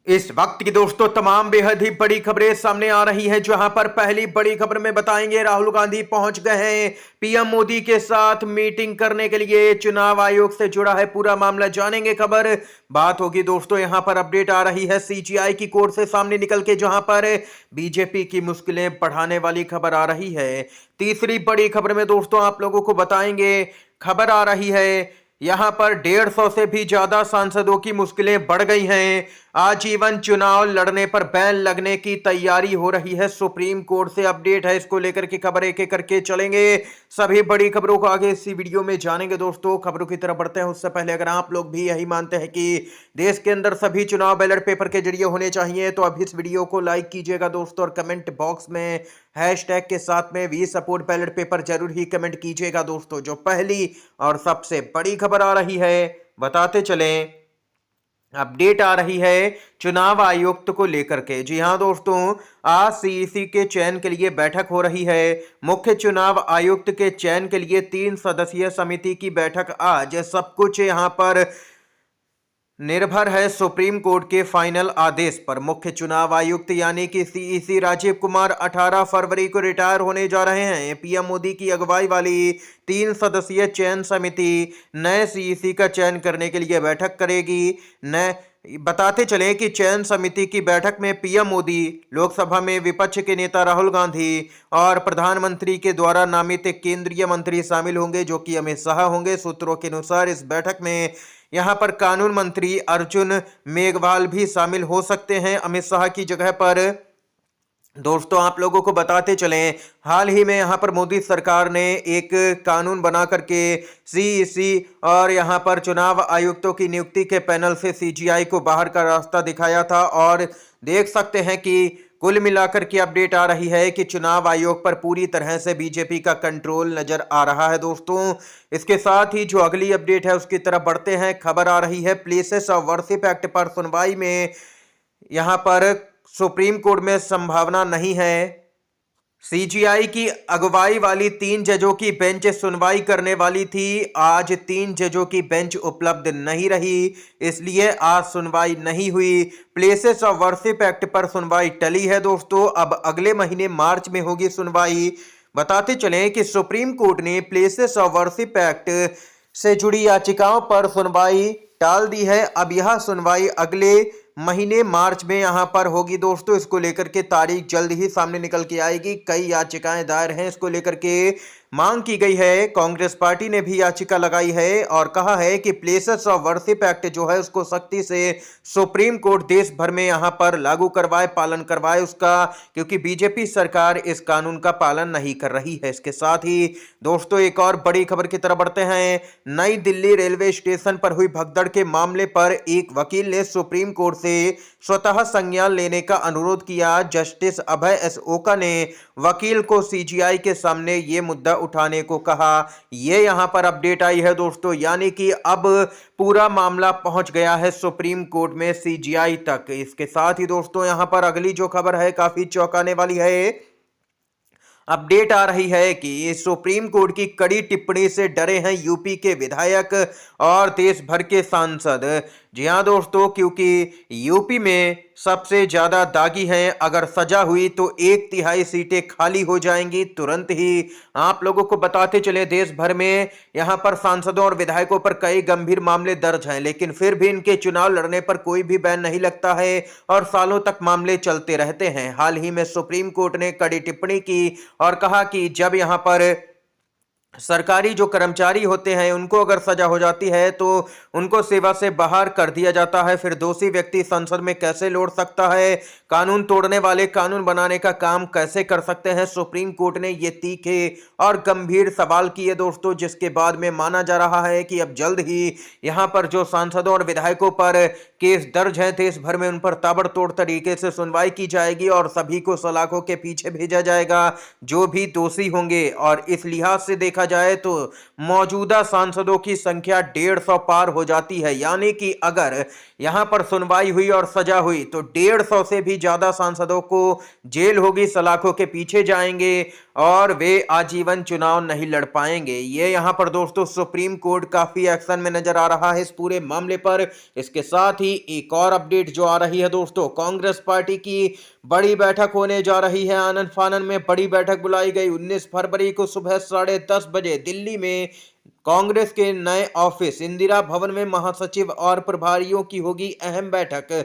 इस वक्त की दोस्तों तमाम बेहद ही बड़ी खबरें सामने आ रही हैं, जहां पर पहली बड़ी खबर में बताएंगे राहुल गांधी पहुंच गए हैं पीएम मोदी के साथ मीटिंग करने के लिए। चुनाव आयोग से जुड़ा है पूरा मामला, जानेंगे खबर। बात होगी दोस्तों, यहां पर अपडेट आ रही है सीजीआई की कोर्ट से सामने निकल के, जहां पर बीजेपी की मुश्किलें बढ़ाने वाली खबर आ रही है। तीसरी बड़ी खबर में दोस्तों आप लोगों को बताएंगे, खबर आ रही है यहां पर 150 से भी ज्यादा सांसदों की मुश्किलें बढ़ गई हैं। आजीवन चुनाव लड़ने पर बैन लगने की तैयारी हो रही है। सुप्रीम कोर्ट से अपडेट है, इसको लेकर के खबर एक एक करके चलेंगे। सभी बड़ी खबरों को आगे इसी वीडियो में जानेंगे दोस्तों। खबरों की तरफ बढ़ते हैं उससे पहले अगर आप लोग भी यही मानते हैं कि देश के अंदर सभी चुनाव बैलेट पेपर के जरिए होने चाहिए तो अभी इस वीडियो को लाइक कीजिएगा दोस्तों, और कमेंट बॉक्स में हैशटैग के साथ में वी सपोर्ट बैलेट पेपर जरूर ही कमेंट कीजिएगा दोस्तों। जो पहली और सबसे बड़ी खबर आ रही है बताते चलें, अपडेट आ रही है चुनाव आयुक्त को लेकर के। जी हां दोस्तों, आज सीईसी के चयन के लिए बैठक हो रही है। मुख्य चुनाव आयुक्त के चयन के लिए 3 सदस्यीय समिति की बैठक आज। सब कुछ यहां पर निर्भर है सुप्रीम कोर्ट के फाइनल आदेश पर। मुख्य चुनाव आयुक्त यानी कि सीईसी राजीव कुमार 18 फरवरी को रिटायर होने जा रहे हैं। पीएम मोदी की अगुवाई वाली 3 सदस्यीय चयन समिति नए सीईसी का चयन करने के लिए बैठक करेगी। नए बताते चलें कि चयन समिति की बैठक में पीएम मोदी, लोकसभा में विपक्ष के नेता राहुल गांधी और प्रधानमंत्री के द्वारा नामित केंद्रीय मंत्री शामिल होंगे, जो कि अमित शाह होंगे। सूत्रों के अनुसार इस बैठक में यहां पर कानून मंत्री अर्जुन मेघवाल भी शामिल हो सकते हैं अमित शाह की जगह पर। दोस्तों आप लोगों को बताते चलें, हाल ही में यहां पर मोदी सरकार ने एक कानून बना करके सीईसी और यहां पर चुनाव आयुक्तों की नियुक्ति के पैनल से सीजीआई को बाहर का रास्ता दिखाया था। और देख सकते हैं कि कुल मिलाकर की अपडेट आ रही है कि चुनाव आयोग पर पूरी तरह से बीजेपी का कंट्रोल नजर आ रहा है दोस्तों। इसके साथ ही जो अगली अपडेट है उसकी तरफ बढ़ते हैं। खबर आ रही है प्लेसेस ऑफ वर्शिप एक्ट पर सुनवाई में यहां पर सुप्रीम कोर्ट में संभावना नहीं है। सीजीआई की अगुवाई वाली 3 जजों की बेंच सुनवाई करने वाली थी। आज 3 जजों की बेंच उपलब्ध नहीं रही, इसलिए आज सुनवाई नहीं हुई। प्लेसेस ऑफ वर्शिप एक्ट पर सुनवाई टली है दोस्तों, अब अगले महीने मार्च में होगी सुनवाई। बताते चलें कि सुप्रीम कोर्ट ने प्लेसेस ऑफ वर्शिप एक्ट से जुड़ी याचिकाओं पर सुनवाई टाल दी है। अब यह सुनवाई अगले महीने मार्च में यहां पर होगी दोस्तों। इसको लेकर के तारीख जल्द ही सामने निकल के आएगी। कई याचिकाएं दायर हैं, इसको लेकर के मांग की गई है। कांग्रेस पार्टी ने भी याचिका लगाई है और कहा है कि प्लेसेस ऑफ वर्शिप एक्ट जो है उसको सख्ती से सुप्रीम कोर्ट देश भर में यहां पर लागू करवाए, पालन करवाए उसका, क्योंकि बीजेपी सरकार इस कानून का पालन नहीं कर रही है। इसके साथ ही दोस्तों एक और बड़ी खबर की तरफ बढ़ते हैं। नई दिल्ली रेलवे स्टेशन पर हुई भगदड़ के मामले पर एक वकील ने सुप्रीम कोर्ट से स्वतः संज्ञान लेने का अनुरोध किया। जस्टिस अभय एस ओका ने वकील को सीजीआई के सामने यह मुद्दा उठाने को कहा। यह यहां पर अपडेट आई है दोस्तों, यानी कि अब पूरा मामला पहुंच गया है सुप्रीम कोर्ट में, सीजीआई तक। इसके साथ ही दोस्तों यहां पर अगली जो खबर है काफी चौंकाने वाली है। अपडेट आ रही है कि सुप्रीम कोर्ट की कड़ी टिप्पणी से डरे हैं यूपी के विधायक और देश भर के सांसद। जी हां दोस्तों, क्योंकि यूपी में सबसे ज्यादा दागी हैं। अगर सजा हुई तो 1/3 सीटें खाली हो जाएंगी तुरंत ही। आप लोगों को बताते चले, देश भर में यहां पर सांसदों और विधायकों पर कई गंभीर मामले दर्ज हैं, लेकिन फिर भी इनके चुनाव लड़ने पर कोई भी बैन नहीं लगता है और सालों तक मामले चलते रहते हैं। हाल ही में सुप्रीम कोर्ट ने कड़ी टिप्पणी की और कहा कि जब यहां पर सरकारी जो कर्मचारी होते हैं उनको अगर सजा हो जाती है तो उनको सेवा से बाहर कर दिया जाता है, फिर दोषी व्यक्ति संसद में कैसे लौट सकता है, कानून तोड़ने वाले कानून बनाने का काम कैसे कर सकते हैं। सुप्रीम कोर्ट ने ये तीखे और गंभीर सवाल किए दोस्तों, जिसके बाद में माना जा रहा है कि अब जल्द ही यहां पर जो सांसदों और विधायकों पर केस दर्ज है देश भर में, उन पर ताबड़तोड़ तरीके से सुनवाई की जाएगी और सभी को सलाखों के पीछे भेजा जाएगा जो भी दोषी होंगे। और इस लिहाज से देखा देखा जाए तो मौजूदा सांसदों की संख्या 150 पार हो जाती है। यानी कि अगर यहां पर सुनवाई हुई और सजा हुई तो 150 से भी ज्यादा सांसदों को जेल होगी, सलाखों के पीछे जाएंगे और वे आजीवन चुनाव नहीं लड़ पाएंगे। ये यहां पर दोस्तों सुप्रीम कोर्ट काफी एक्शन में नजर आ रहा है इस पूरे मामले पर। इसके साथ ही एक और अपडेट जो आ रही है दोस्तों, कांग्रेस पार्टी की बड़ी बैठक होने जा रही है। आनन फानन में बड़ी बैठक बुलाई गई 19 फरवरी को सुबह 10:30 बजे दिल्ली में कांग्रेस के नए ऑफिस इंदिरा भवन में महासचिव और प्रभारियों की होगी अहम बैठक।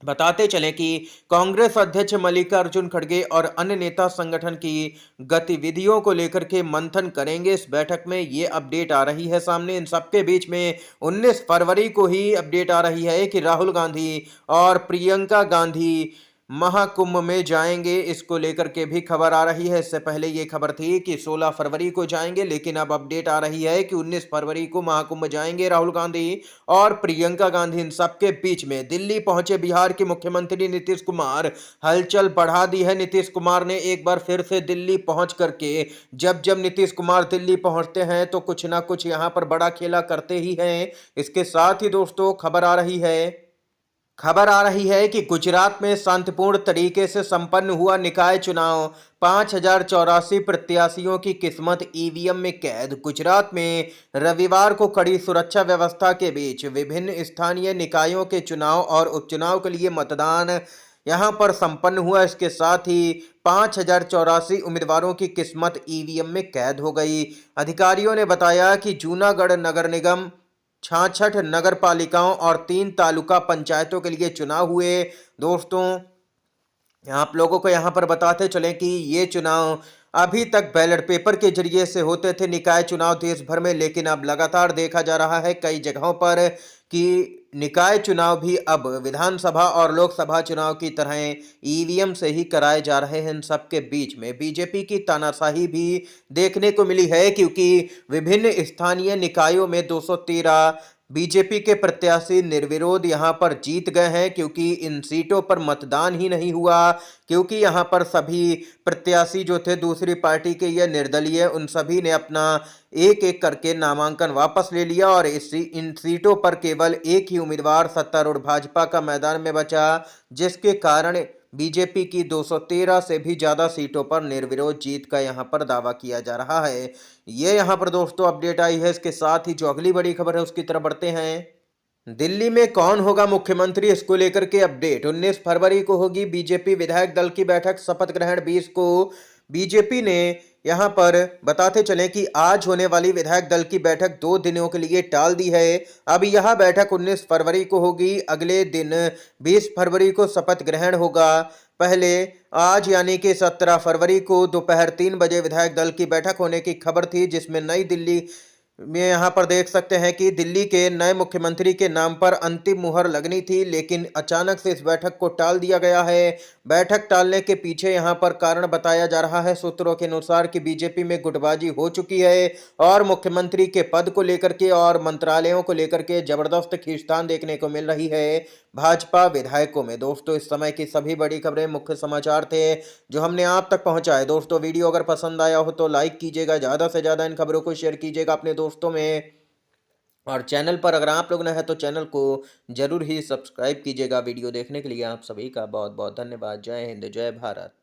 बताते चलें कि कांग्रेस अध्यक्ष मल्लिकार्जुन खड़गे और अन्य नेता संगठन की गतिविधियों को लेकर के मंथन करेंगे। इस बैठक में ये अपडेट आ रही है सामने। इन सबके बीच में 19 फरवरी को ही अपडेट आ रही है कि राहुल गांधी और प्रियंका गांधी महाकुंभ में जाएंगे। इसको लेकर के भी खबर आ रही है। इससे पहले ये खबर थी कि 16 फरवरी को जाएंगे, लेकिन अब अपडेट आ रही है कि 19 फरवरी को महाकुंभ जाएंगे राहुल गांधी और प्रियंका गांधी। इन सबके बीच में दिल्ली पहुंचे बिहार के मुख्यमंत्री नीतीश कुमार हलचल बढ़ा दी है। नीतीश कुमार ने एक बार फिर से दिल्ली पहुंच करके, जब जब नीतीश कुमार दिल्ली पहुंचते हैं तो कुछ ना कुछ यहां पर बड़ा खेला करते ही हैं। इसके साथ ही दोस्तों खबर आ रही है कि गुजरात में शांतिपूर्ण तरीके से संपन्न हुआ निकाय चुनाव, 5084 प्रत्याशियों की किस्मत ईवीएम में कैद। गुजरात में रविवार को कड़ी सुरक्षा व्यवस्था के बीच विभिन्न स्थानीय निकायों के चुनाव और उपचुनाव के लिए मतदान यहां पर संपन्न हुआ। इसके साथ ही 5084 उम्मीदवारों की किस्मत ईवीएम में कैद हो गई। अधिकारियों ने बताया कि जूनागढ़ नगर निगम, 66 नगर पालिकाओं और 3 तालुका पंचायतों के लिए चुनाव हुए। दोस्तों आप लोगों को यहां पर बताते चलें कि ये चुनाव अभी तक बैलेट पेपर के जरिए से होते थे निकाय चुनाव देश भर में, लेकिन अब लगातार देखा जा रहा है कई जगहों पर कि निकाय चुनाव भी अब विधानसभा और लोकसभा चुनाव की तरह ईवीएम से ही कराए जा रहे हैं। इन सबके बीच में बीजेपी की तानाशाही भी देखने को मिली है, क्योंकि विभिन्न स्थानीय निकायों में 213 बीजेपी के प्रत्याशी निर्विरोध यहां पर जीत गए हैं, क्योंकि इन सीटों पर मतदान ही नहीं हुआ। क्योंकि यहां पर सभी प्रत्याशी जो थे दूसरी पार्टी के या निर्दलीय, उन सभी ने अपना एक एक करके नामांकन वापस ले लिया और इन सीटों पर केवल एक ही उम्मीदवार सत्तारूढ़ भाजपा का मैदान में बचा, जिसके कारण बीजेपी की 213 से भी ज्यादा सीटों पर निर्विरोध जीत का यहां पर दावा किया जा रहा है। ये यहां पर दोस्तों अपडेट आई है। इसके साथ ही जो अगली बड़ी खबर है उसकी तरफ बढ़ते हैं। दिल्ली में कौन होगा मुख्यमंत्री, इसको लेकर के अपडेट। 19 फरवरी को होगी बीजेपी विधायक दल की बैठक। शपथ ग्रहण 20 को। बीजेपी ने यहां पर बताते चलें कि आज होने वाली विधायक दल की बैठक 2 दिनों के लिए टाल दी है। अब यह बैठक 19 फरवरी को होगी। अगले दिन 20 फरवरी को शपथ ग्रहण होगा। पहले आज यानी कि 17 फरवरी को दोपहर 3 बजे विधायक दल की बैठक होने की खबर थी, जिसमें नई दिल्ली में यहाँ पर देख सकते हैं कि दिल्ली के नए मुख्यमंत्री के नाम पर अंतिम मुहर लगनी थी, लेकिन अचानक से इस बैठक को टाल दिया गया है। बैठक टालने के पीछे यहाँ पर कारण बताया जा रहा है सूत्रों के अनुसार कि बीजेपी में गुटबाजी हो चुकी है और मुख्यमंत्री के पद को लेकर के और मंत्रालयों को लेकर के जबरदस्त खींचतान देखने को मिल रही है भाजपा विधायकों में। दोस्तों इस समय की सभी बड़ी खबरें, मुख्य समाचार थे जो हमने आप तक पहुंचाए। दोस्तों वीडियो अगर पसंद आया हो तो लाइक कीजिएगा, ज़्यादा से ज़्यादा इन खबरों को शेयर कीजिएगा अपने दोस्तों में, और चैनल पर अगर आप लोग नए हैं तो चैनल को जरूर ही सब्सक्राइब कीजिएगा। वीडियो देखने के लिए आप सभी का बहुत बहुत धन्यवाद। जय हिंद, जय भारत।